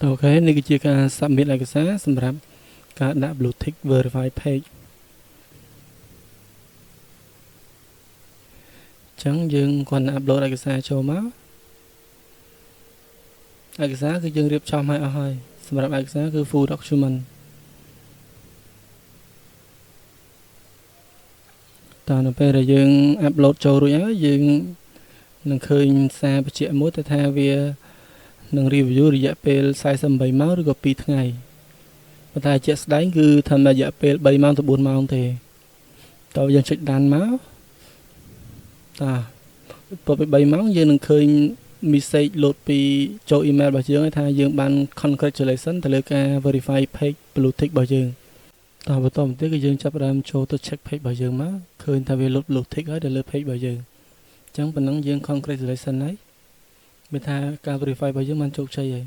អូខេនេះគឺជាការ submit ឯកសារសម្រាប់ការដាក់ blue tick verify page ចឹងយើងគ្រាន់តែ upload ឯកសារចូលមកឯកសារគឺយើងរៀបចំឲ្យអស់ហើយសម្រាប់ឯកសារគឺ full document តើនៅពេលដែលយើង upload ចូលរួចហើយយើងនឹងឃើញសារបញ្ជាក់មួយថាវានឹង review រយៈពេល48ម៉ោងឬក៏2ថ្ងៃប៉ុន្តែជាក់ស្ដែងគឺថារយៈពេល3ម៉ោងទៅ4ម៉ោងទេតើយើងចុចដានមកតើពេល3ម៉ោងយើងនឹងឃើញ message load ពីចូល email របស់យើងថាយើងបាន congratulation ទៅលើការ verify page blue tick របស់យើងតើបន្តមកទៀតគឺយើងចាប់ផ្ដើមចូលទៅ check page របស់យើងមកឃើញថាវា load blue tick ហើយទៅលើ page របស់យើងអញ្ចឹងប៉ុណ្ណឹងយើង congratulation ហើយមានថាការ verify របស់យើងបានជោគជ័យហើយ